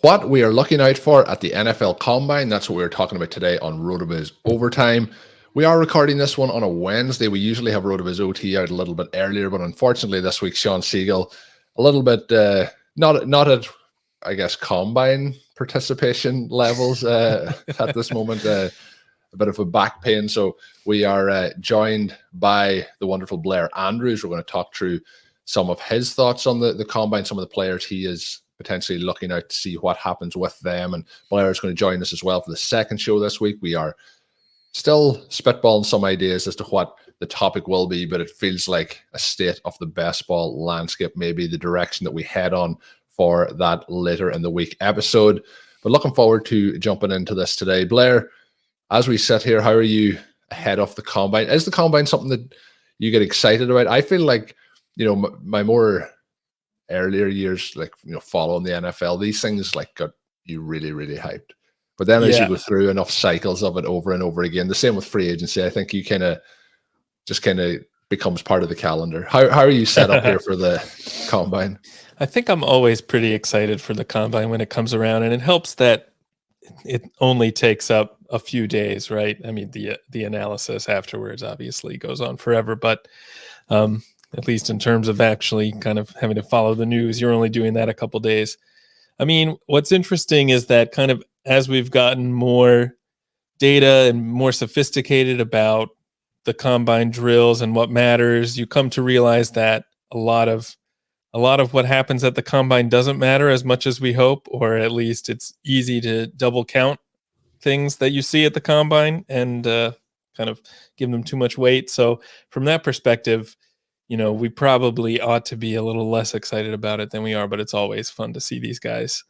what we are looking out for at the NFL Combine. That's what we're talking about today on RotoViz Overtime. We are recording this one on a Wednesday. We usually have RotoViz OT out a little bit earlier, but unfortunately this week Sean Siegel a little bit not at, I guess, Combine participation levels at this moment. A bit of a back pain. So we are joined by the wonderful Blair Andrews. We're going to talk through some of his thoughts on the Combine, some of the players he is potentially looking out to see what happens with them. And Blair is going to join us as well for the second show this week. We are still spitballing some ideas as to what the topic will be, but it feels like a state of the best ball landscape, maybe the direction that we head on for that later in the week episode. But looking forward to jumping into this today. Blair, as we sit here, how are you ahead of the Combine? Is the Combine something that you get excited about? I feel like, my more earlier years, following the NFL, these things got you really, really hyped. But then as you go through enough cycles of it over and over again, the same with free agency, I think you kind of becomes part of the calendar. How are you set up here for the Combine? I think I'm always pretty excited for the Combine when it comes around, and it helps that it only takes up a few days, right? I mean, the analysis afterwards obviously goes on forever, but at least in terms of actually kind of having to follow the news, you're only doing that a couple days. I mean, what's interesting is that kind of as we've gotten more data and more sophisticated about the Combine drills and what matters, you come to realize that a lot of what happens at the Combine doesn't matter as much as we hope, or at least it's easy to double count things that you see at the Combine and kind of give them too much weight. So from that perspective, we probably ought to be a little less excited about it than we are, but it's always fun to see these guys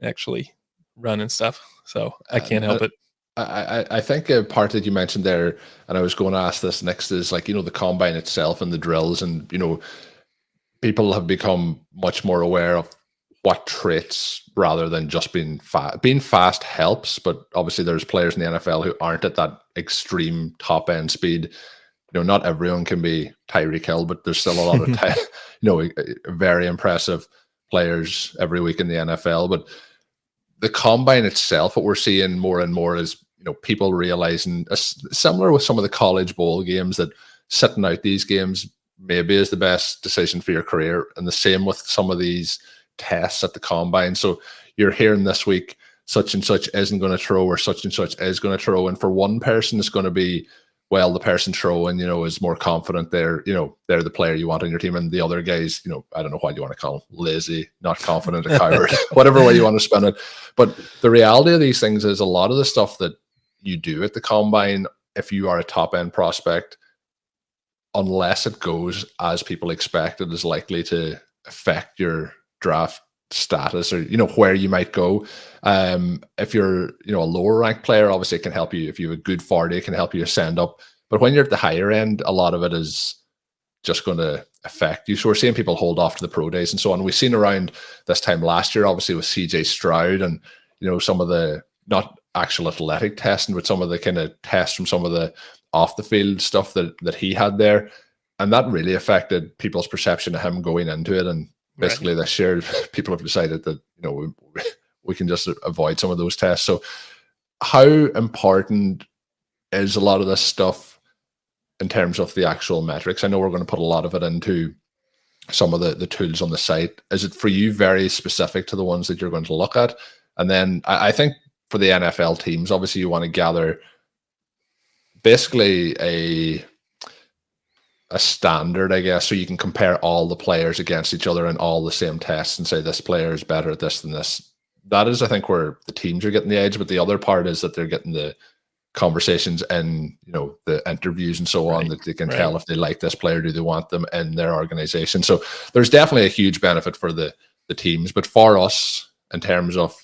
actually run and stuff. So I can't help it. I think a part that you mentioned there, and I was going to ask this next, is the Combine itself and the drills, and people have become much more aware of what traits rather than just being fast. Being fast helps, but obviously there's players in the NFL who aren't at that extreme top end speed. Not everyone can be Tyreek Hill, but there's still a lot of very impressive players every week in the NFL. But the Combine itself, what we're seeing more and more is people realizing, similar with some of the college bowl games, that sitting out these games maybe is the best decision for your career, and the same with some of these tests at the Combine. So you're hearing this week such and such isn't going to throw, or such and such is going to throw, and for one person it's going to be, well, the person throwing, is more confident. They're the player you want on your team, and the other guys, I don't know what you want to call them, lazy, not confident, a coward, whatever way you want to spin it. But the reality of these things is a lot of the stuff that you do at the Combine, if you are a top end prospect, unless it goes as people expect, it is likely to affect your draft status, or where you might go. If you're a lower ranked player, obviously it can help you. If you have a good 40, it can help you ascend up. But when you're at the higher end, a lot of it is just going to affect you. So we're seeing people hold off to the pro days and so on. We've seen around this time last year, obviously, with CJ Stroud, and some of the, not actual athletic testing, but some of the kind of tests from some of the off the field stuff that he had there, and that really affected people's perception of him going into it. And basically this year, people have decided that we can just avoid some of those tests. So how important is a lot of this stuff in terms of the actual metrics? I know we're going to put a lot of it into some of the tools on the site. Is it for you very specific to the ones that you're going to look at? And then I think for the NFL teams, obviously you want to gather basically a standard, I guess, so you can compare all the players against each other in all the same tests and say this player is better at this than this. That is, I think, where the teams are getting the edge. But the other part is that they're getting the conversations and the interviews and so on, that they can tell if they like this player, do they want them in their organization. So there's definitely a huge benefit for the teams. But for us, in terms of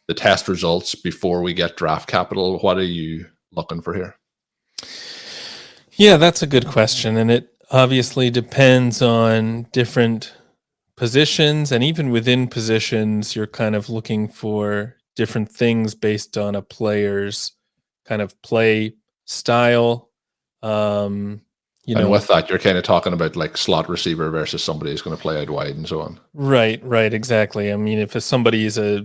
the test results before we get draft capital, what are you looking for here? Yeah, that's a good question. And it obviously depends on different positions. And even within positions, you're kind of looking for different things based on a player's kind of play style. And with that, you're kind of talking about like slot receiver versus somebody who's going to play out wide and so on. Right, exactly. I mean, if somebody is a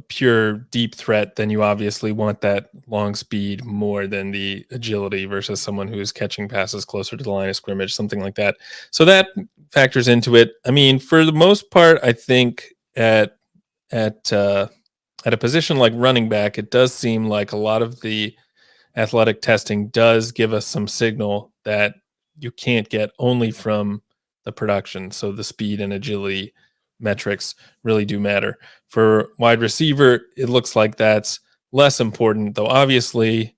pure deep threat, then you obviously want that long speed more than the agility versus someone who's catching passes closer to the line of scrimmage, something like that. So that factors into it. I mean, for the most part, I think at a position like running back, it does seem like a lot of the athletic testing does give us some signal that you can't get only from the production. So the speed and agility metrics really do matter. For wide receiver, it looks like that's less important, though obviously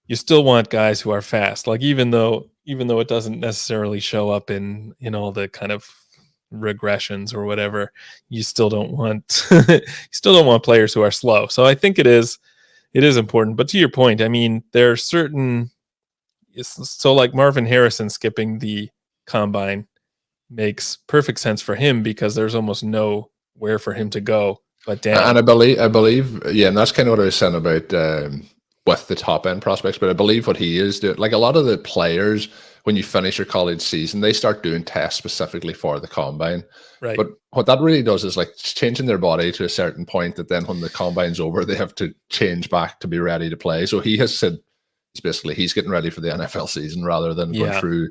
you still want guys who are fast. Like even though it doesn't necessarily show up in all the kind of regressions or whatever, you still don't want players who are slow. So I think it is important. But to your point, I mean, there are certain, so like Marvin Harrison skipping the combine makes perfect sense for him because there's almost nowhere for him to go but down. And I believe, yeah, and that's kind of what I was saying about with the top end prospects. But I believe what he is doing, like a lot of the players, when you finish your college season, they start doing tests specifically for the combine. Right. But what that really does is like changing their body to a certain point that then when the combine's over, they have to change back to be ready to play. So he has said he's getting ready for the NFL season rather than going through,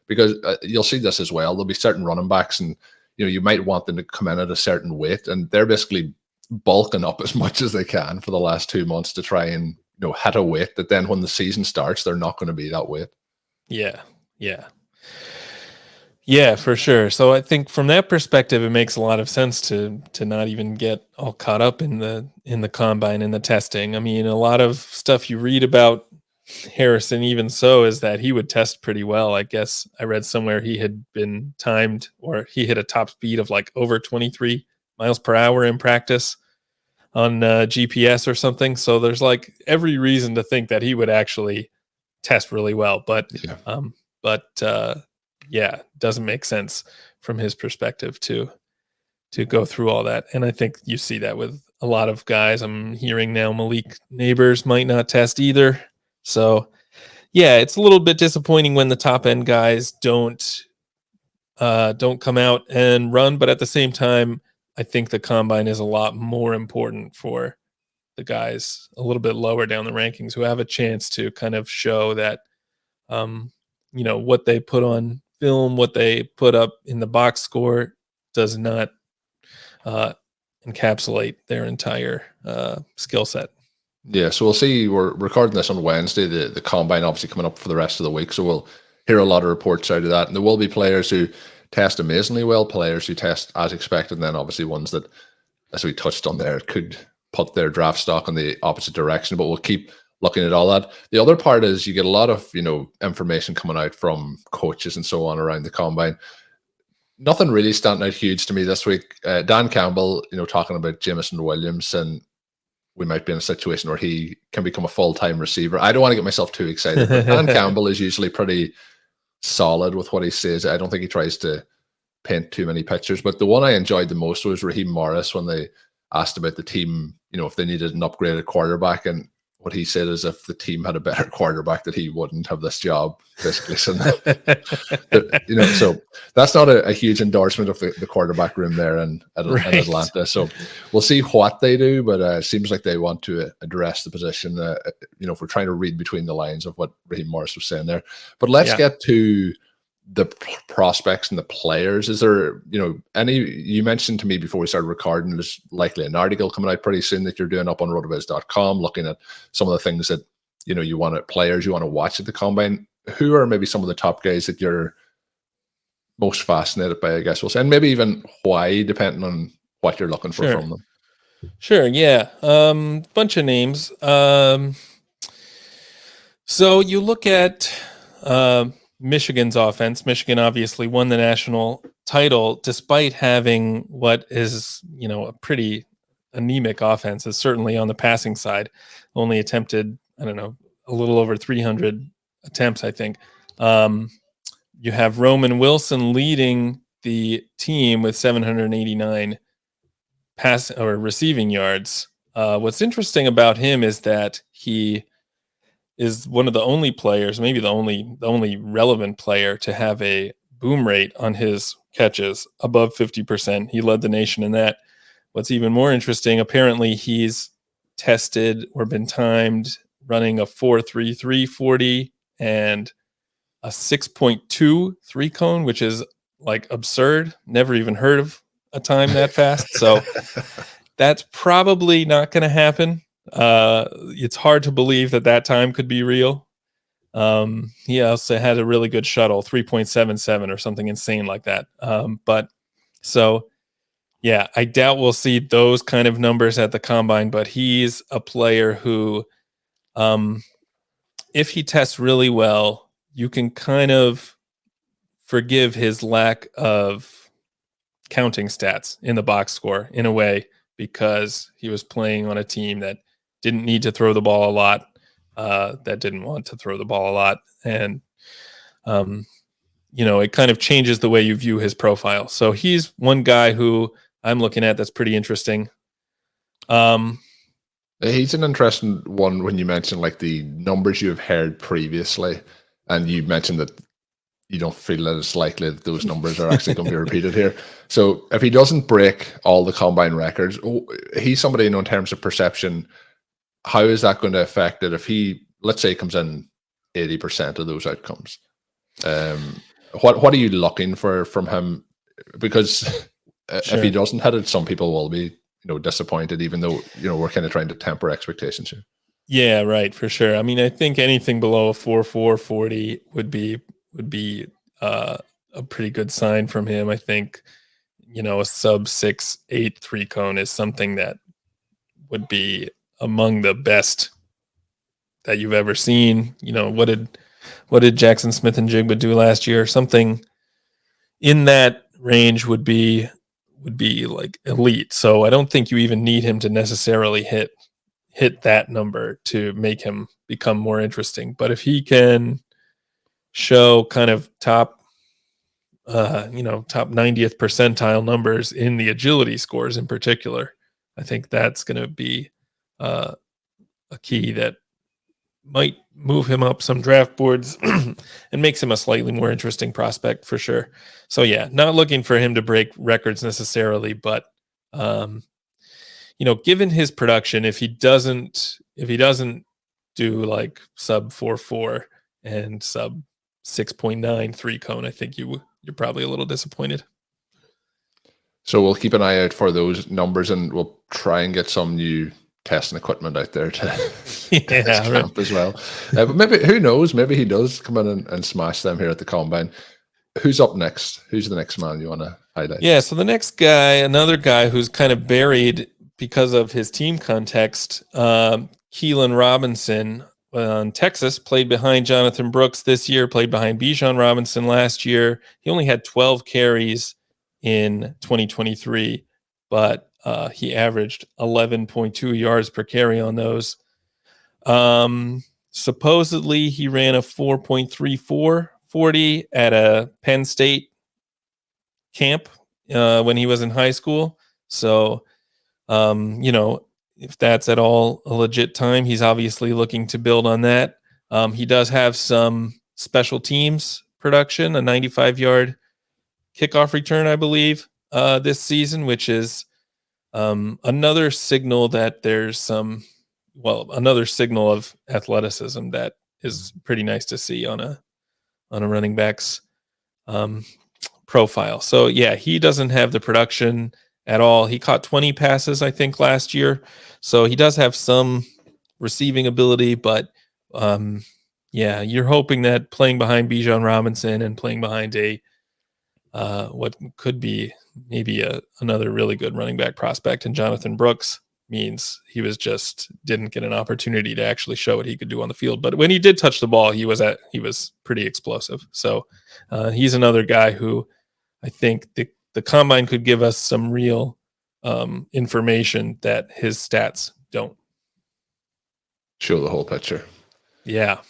because you'll see this as well. There'll be certain running backs and you might want them to come in at a certain weight, and they're basically bulking up as much as they can for the last 2 months to try and hit a weight that then when the season starts, they're not going to be that weight. Yeah, for sure. So I think from that perspective, it makes a lot of sense to not even get all caught up in the combine and the testing. I mean, a lot of stuff you read about Harrison, even so, is that he would test pretty well. I guess I read somewhere he had been timed, or he hit a top speed of like over 23 miles per hour in practice on GPS or something. So there's like every reason to think that he would actually test really well. But yeah, doesn't make sense from his perspective to go through all that. And I think you see that with a lot of guys. I'm hearing now Malik Nabers might not test either. So yeah, it's a little bit disappointing when the top end guys don't come out and run, but at the same time, I think the combine is a lot more important for the guys a little bit lower down the rankings who have a chance to kind of show that what they put on film, what they put up in the box score does not encapsulate their entire skill set. Yeah, so we'll see. We're recording this on Wednesday. The combine obviously coming up for the rest of the week, so we'll hear a lot of reports out of that. And there will be players who test amazingly well, players who test as expected, and then obviously ones that, as we touched on there, could put their draft stock in the opposite direction. But we'll keep looking at all that. The other part is you get a lot of information coming out from coaches and so on around the combine. Nothing really standing out huge to me this week. Dan Campbell, talking about Jameson Williams, and we might be in a situation where he can become a full-time receiver. I don't want to get myself too excited, but Dan Campbell is usually pretty solid with what he says. I don't think he tries to paint too many pictures, but the one I enjoyed the most was Raheem Morris when they asked about the team, if they needed an upgraded quarterback, and what he said is if the team had a better quarterback that he wouldn't have this job, basically. So, so that's not a huge endorsement of the quarterback room there in Atlanta. So we'll see what they do, but it seems like they want to address the position. If we're trying to read between the lines of what Raheem Morris was saying there. But let's get to the prospects and the players. Is there, any, you mentioned to me before we started recording, there's likely an article coming out pretty soon that you're doing up on rotoviz.com, looking at some of the things that, you want to, players you want to watch at the combine. Who are maybe some of the top guys that you're most fascinated by, I guess we'll say, and maybe even why, depending on what you're looking for from them? Sure. Yeah. Bunch of names. So you look at, Michigan's offense. Michigan obviously won the national title despite having what is, a pretty anemic offense. Is certainly on the passing side. Only attempted, a little over 300 attempts, I think. You have Roman Wilson leading the team with 789 pass or receiving yards. What's interesting about him is that he is one of the only players, maybe the only relevant player to have a boom rate on his catches above 50%. He led the nation in that. What's even more interesting, apparently he's tested or been timed running a 4.33 40 and a 6.2 3 cone, which is like absurd. Never even heard of a time that fast. So that's probably not going to happen. It's hard to believe that time could be real. He also had a really good shuttle, 3.77 or something insane like that. But so, yeah, I doubt we'll see those kind of numbers at the combine, but he's a player who, if he tests really well, you can kind of forgive his lack of counting stats in the box score in a way, because he was playing on a team that didn't need to throw the ball a lot, that didn't want to throw the ball a lot. And, it kind of changes the way you view his profile. So he's one guy who I'm looking at that's pretty interesting. He's an interesting one when you mention like the numbers you have heard previously, and you mentioned that you don't feel that it's likely that those numbers are actually going to be repeated here. So if he doesn't break all the combine records, he's somebody, in terms of perception, how is that going to affect it if he, let's say, comes in 80% of those outcomes? What are you looking for from him? Because Sure. if he doesn't hit it, some people will be disappointed, even though we're kind of trying to temper expectations here. Yeah, right, for sure. I mean, I think anything below a 4.4 40 would be a pretty good sign from him. I think a sub 6.8 3 cone is something that would be among the best that you've ever seen. What did Jackson Smith and Jigba do last year? Something in that range would be like elite. So I don't think you even need him to necessarily hit that number to make him become more interesting. But if he can show kind of top 90th percentile numbers in the agility scores in particular, I think that's going to be a key that might move him up some draft boards and makes him a slightly more interesting prospect for sure. So yeah, not looking for him to break records necessarily, but given his production, if he doesn't do like sub 4.4 and sub 6.9 3 cone, I think you're probably a little disappointed. So we'll keep an eye out for those numbers, and we'll try and get some new testing equipment out there to his camp as well. But maybe, who knows, maybe he does come in and smash them here at the combine. Who's up next? Who's the next man you want to highlight? Yeah, so the next guy, another guy who's kind of buried because of his team context, Keilan Robinson on Texas, played behind Jonathan Brooks this year, played behind Bijan Robinson last year. He only had 12 carries in 2023, but he averaged 11.2 yards per carry on those. Supposedly, he ran a 4.34 40 at a Penn State camp when he was in high school. So, if that's at all a legit time, he's obviously looking to build on that. He does have some special teams production, a 95-yard kickoff return, I believe, this season, which is another signal that there's another signal of athleticism that is pretty nice to see on a running back's profile. So yeah, he doesn't have the production at all. He caught 20 passes, I think, last year. So he does have some receiving ability, but you're hoping that playing behind Bijan Robinson and playing behind what could be maybe another really good running back prospect in Jonathan Brooks means he didn't get an opportunity to actually show what he could do on the field. But when he did touch the ball, he was pretty explosive. So he's another guy who I think the combine could give us some real information that his stats don't show the whole picture. Yeah.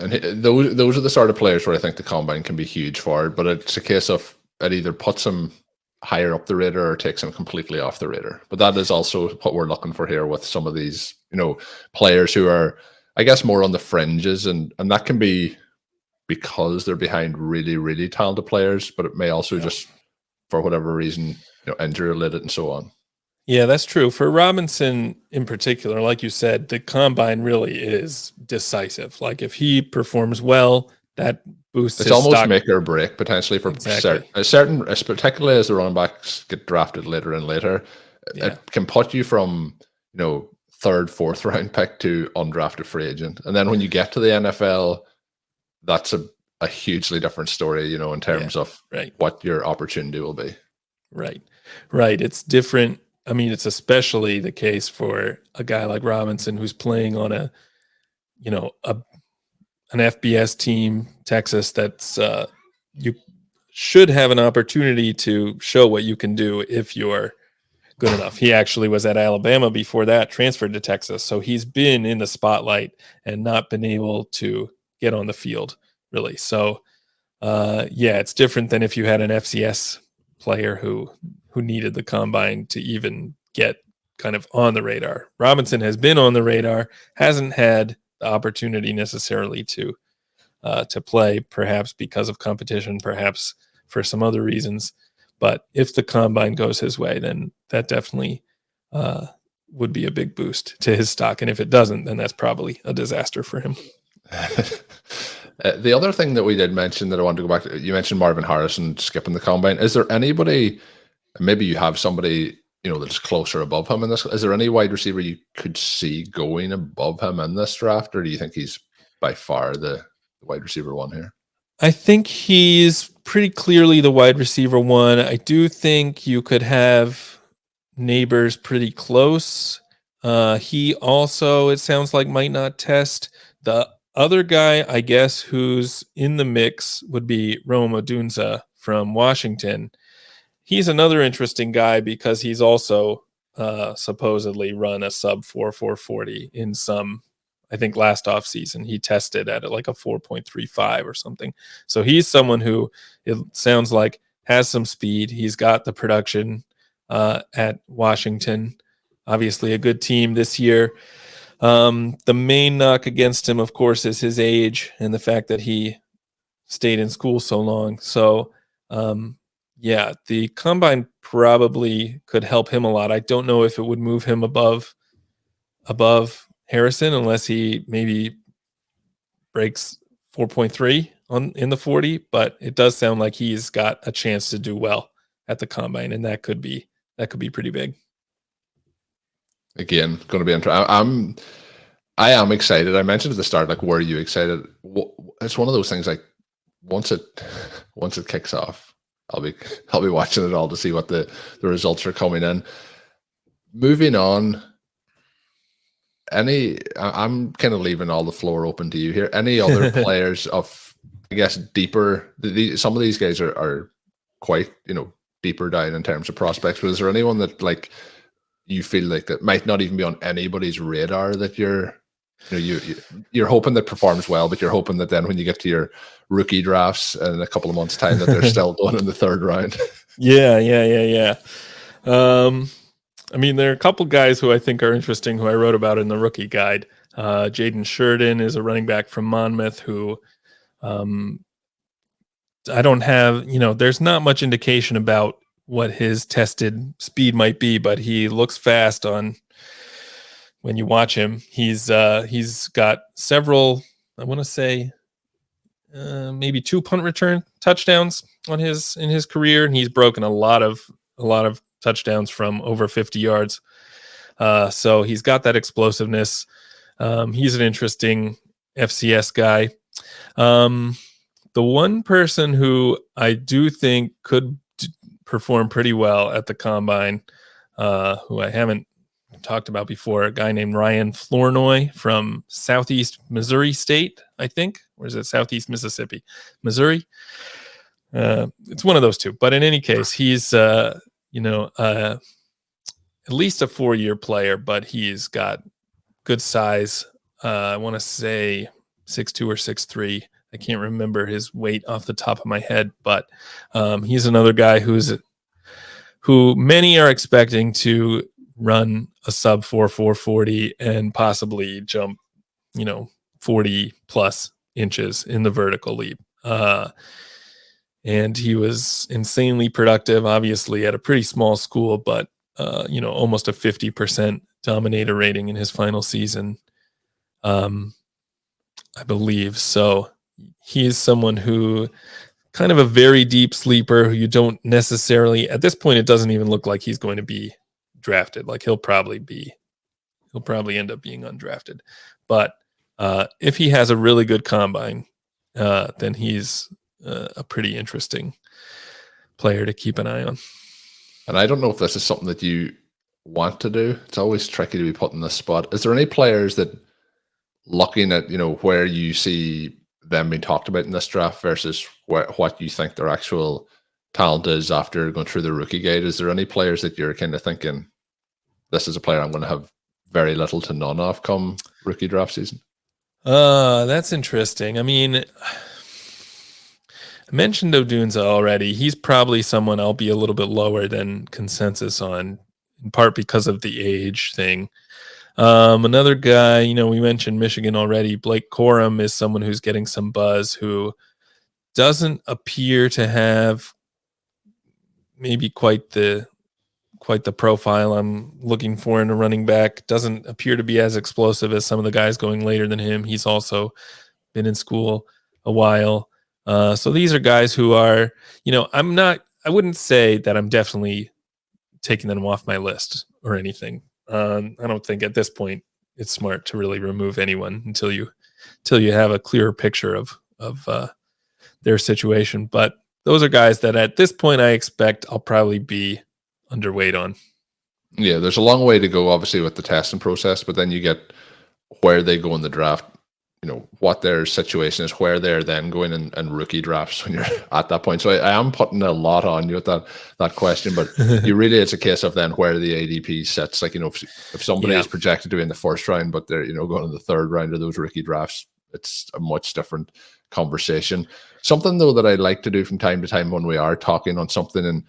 And those are the sort of players where I think the combine can be huge for, but it's a case of it either puts him higher up the radar or takes him completely off the radar. But that is also what we're looking for here with some of these, players who are I guess more on the fringes, and that can be because they're behind really, really talented players, but it may also just, for whatever reason, injury related and so on. Yeah, that's true. For Robinson in particular, like you said, the combine really is decisive. Like if he performs well, that boosts It's his almost stock. make or break potentially for Exactly. certain, particularly as the running backs get drafted later and later. Yeah. It can put you from third, fourth round pick to undrafted free agent, and then when you get to the NFL, that's a hugely different story, in terms of what your opportunity will be. Right. It's different. I mean, it's especially the case for a guy like Robinson who's playing on an FBS team, Texas, that's you should have an opportunity to show what you can do if you're good enough. He actually was at Alabama before that, transferred to Texas. So he's been in the spotlight and not been able to get on the field, really. So, it's different than if you had an FCS player who needed the combine to even get kind of on the radar. Robinson has been on the radar, hasn't had the opportunity necessarily to play, perhaps because of competition, perhaps for some other reasons. But if the combine goes his way, then that definitely would be a big boost to his stock. And if it doesn't, then that's probably a disaster for him. The other thing that we did mention that I wanted to go back to, you mentioned Marvin Harrison skipping the combine. Is there anybody, maybe you have somebody, that's closer above him in this? Is there any wide receiver you could see going above him in this draft, or do you think he's by far the wide receiver one here? I think he's pretty clearly the wide receiver one. I do think you could have Nabers pretty close. He also, it sounds like, might not test. The other guy, I guess, who's in the mix would be Rome Odunze from Washington. He's another interesting guy because he's also supposedly run a sub 4.40 in some, I think last offseason he tested at like a 4.35 or something. So he's someone who, it sounds like, has some speed. He's got the production at Washington. Obviously a good team this year. The main knock against him, of course, is his age and the fact that he stayed in school so long. So, the combine probably could help him a lot. I don't know if it would move him above Harrison unless he maybe breaks 4.3 in the 40, but it does sound like he's got a chance to do well at the combine, and that could be pretty big. Again, going to be interesting. I am excited. I mentioned at the start, like, were you excited? It's one of those things, like, once it kicks off, I'll be watching it all to see what the results are coming in. Moving on, I'm kind of leaving all the floor open to you here. Any other players of, I guess, deeper? Some of these guys are quite, deeper down in terms of prospects. But is there anyone that, like, you feel like that might not even be on anybody's radar that you're hoping that performs well, but you're hoping that then when you get to your rookie drafts in a couple of months' time that they're still going in the third round? Yeah. I mean, there are a couple guys who I think are interesting who I wrote about in the rookie guide. Jaden Sheridan is a running back from Monmouth who I don't have, there's not much indication about what his tested speed might be, but he looks fast when you watch him. He's got several, I want to say, maybe 2 punt return touchdowns in his career, and he's broken a lot of touchdowns from over 50 yards. So he's got that explosiveness. He's an interesting FCS guy. The one person who I do think could perform pretty well at the combine, who I haven't talked about before, a guy named Ryan Flournoy from Southeast Missouri State, I think. Or is it Southeast Mississippi? Missouri? It's one of those two. But in any case, he's, at least a 4-year player, but he's got good size. I want to say 6'2" or 6'3". I can't remember his weight off the top of my head, but he's another guy who many are expecting to run a sub 4.40 and possibly jump, 40 plus inches in the vertical leap. And he was insanely productive, obviously at a pretty small school, but almost a 50% dominator rating in his final season, I believe. So he's someone who kind of a very deep sleeper who you don't necessarily, at this point, it doesn't even look like he's going to be drafted. Like he'll probably end up being undrafted. But if he has a really good combine, then he's a pretty interesting player to keep an eye on. And I don't know if this is something that you want to do. It's always tricky to be put in this spot. Is there any players that, looking at where you see them being talked about in this draft versus what you think their actual talent is after going through the rookie gate, is there any players that you're kind of thinking, this is a player I'm going to have very little to none of come rookie draft season? That's interesting. I mean, I mentioned Odunze already. He's probably someone I'll be a little bit lower than consensus on, in part because of the age thing. Another guy, we mentioned Michigan already. Blake Corum is someone who's getting some buzz, who doesn't appear to have maybe quite the profile I'm looking for in a running back. Doesn't appear to be as explosive as some of the guys going later than him. He's also been in school a while. So these are guys who are, I wouldn't say that I'm definitely taking them off my list or anything. I don't think at this point it's smart to really remove anyone until you have a clearer picture of their situation. But those are guys that at this point I expect I'll probably be underweight on. Yeah, there's a long way to go, obviously, with the testing process, but then you get where they go in the draft, what their situation is, where they're then going in rookie drafts when you're at that point. So I am putting a lot on you with that question, but it's a case of then where the ADP sits. Like, if somebody is projected to be in the first round, but they're, going in the third round of those rookie drafts, it's a much different conversation. Something, though, that I like to do from time to time when we are talking on something, and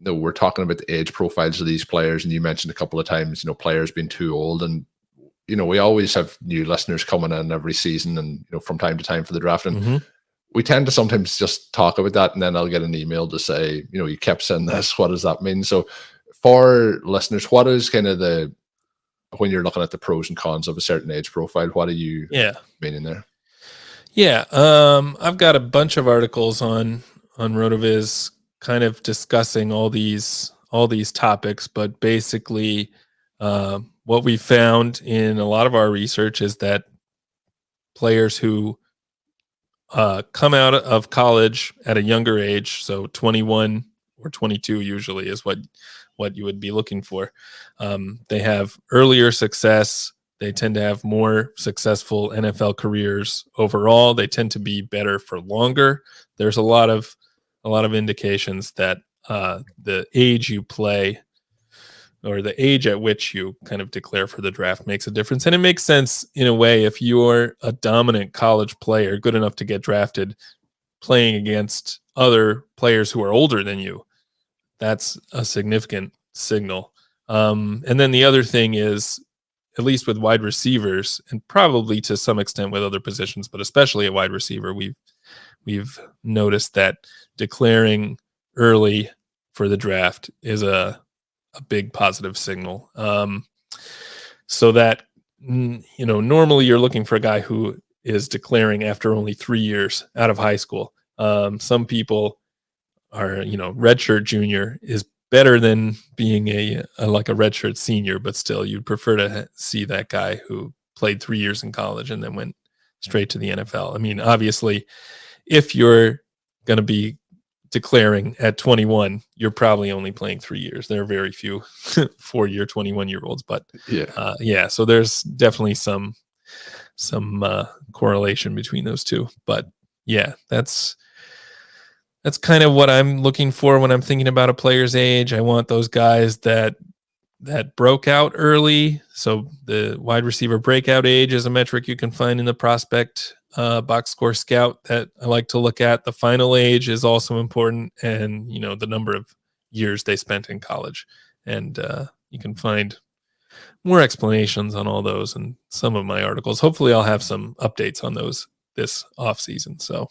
we're talking about the age profiles of these players, and you mentioned a couple of times, players being too old, and we always have new listeners coming in every season, and from time to time for the draft, and we tend to sometimes just talk about that, and then I'll get an email to say, you kept saying this, what does that mean? So for listeners, what is kind of when you're looking at the pros and cons of a certain age profile, what are you meaning there? Yeah, I've got a bunch of articles on RotoViz kind of discussing all these topics, but basically what we found in a lot of our research is that players who come out of college at a younger age, so 21 or 22 usually is what you would be looking for. They have earlier success. They tend to have more successful NFL careers overall. They tend to be better for longer. There's a lot of indications that the age you play, or the age at which you kind of declare for the draft, makes a difference. And it makes sense in a way if you're a dominant college player, good enough to get drafted, playing against other players who are older than you. That's a significant signal. And then the other thing is, at least with wide receivers, and probably to some extent with other positions, but especially at wide receiver, we've noticed that declaring early for the draft is a big positive signal. So that, normally you're looking for a guy who is declaring after only 3 years out of high school. Some people are, redshirt junior is better than being a redshirt senior, but still you'd prefer to see that guy who played 3 years in college and then went straight to the NFL. I mean, obviously, if you're going to be declaring at 21, you're probably only playing 3 years. There are very few 4-year, 21-year-olds, but so there's definitely some correlation between those two. But yeah, that's kind of what I'm looking for when I'm thinking about a player's age. I want those guys that broke out early. So the wide receiver breakout age is a metric you can find in the prospect box score scout that I like to look at. The final age is also important, and the number of years they spent in college. And you can find more explanations on all those and some of my articles. Hopefully I'll have some updates on those this off season. So,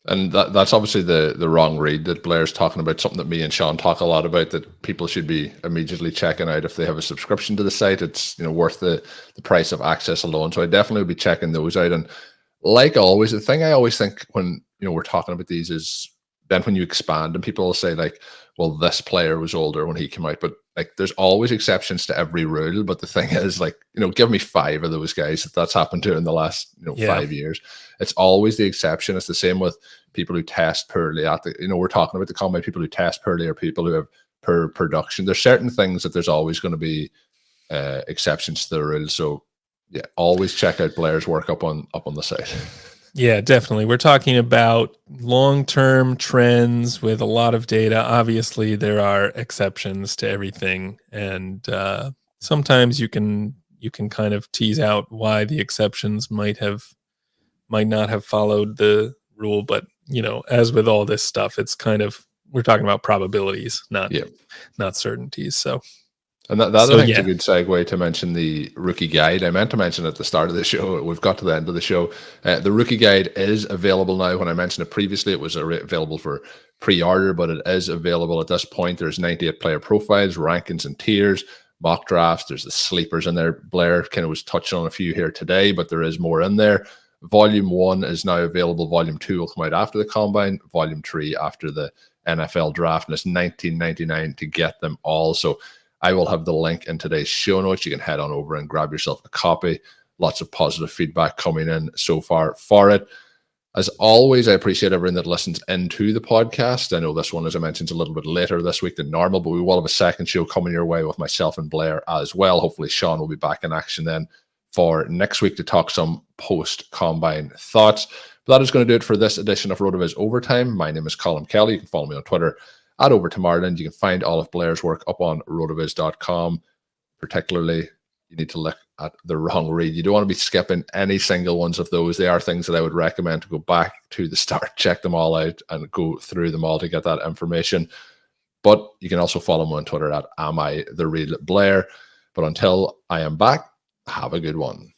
and that's obviously the wrong read that Blair's talking about, something that me and Sean talk a lot about, that people should be immediately checking out if they have a subscription to the site. It's worth the price of access alone. So I definitely would be checking those out. And like always, the thing I always think when we're talking about these is then when you expand and people will say like, well, this player was older when he came out, but like there's always exceptions to every rule. But the thing is, like, give me 5 of those guys that's happened to in the last 5 years. It's always the exception. It's the same with people who test poorly at the, we're talking about the combine, people who test poorly or people who have poor production. There's certain things that there's always going to be exceptions to the rule. So yeah, always check out Blair's work up on the site. Yeah, definitely. We're talking about long-term trends with a lot of data. Obviously, there are exceptions to everything, and sometimes you can kind of tease out why the exceptions might not have followed the rule. But as with all this stuff, it's kind of, we're talking about probabilities, not certainties. So. And that I think is a good segue to mention the rookie guide. I meant to mention at the start of the show. We've got to the end of the show. The rookie guide is available now. When I mentioned it previously, it was available for pre-order, but it is available at this point. There's 98 player profiles, rankings and tiers, mock drafts. There's the sleepers in there. Blair kind of was touching on a few here today, but there is more in there. Volume 1 is now available. Volume 2 will come out after the combine. Volume 3 after the NFL draft, and it's $19.99 to get them all. So I will have the link in today's show notes. You can head on over and grab yourself a copy. Lots of positive feedback coming in so far for it. As always, I appreciate everyone that listens into the podcast. I know this one, as I mentioned, is a little bit later this week than normal, but we will have a second show coming your way with myself and Blair as well. Hopefully Sean will be back in action then for next week to talk some post-combine thoughts. But that is going to do it for this edition of RotoViz Overtime. My name is Colm Kelly. You can follow me on Twitter at Overtime Ireland. You can find all of Blair's work up on rotoviz.com. Particularly, you need to look at the wrong read. You don't want to be skipping any single ones of those. They are things that I would recommend to go back to the start, check them all out, and go through them all to get that information. But you can also follow me on Twitter at AmITheRealBlair. But until I am back, have a good one.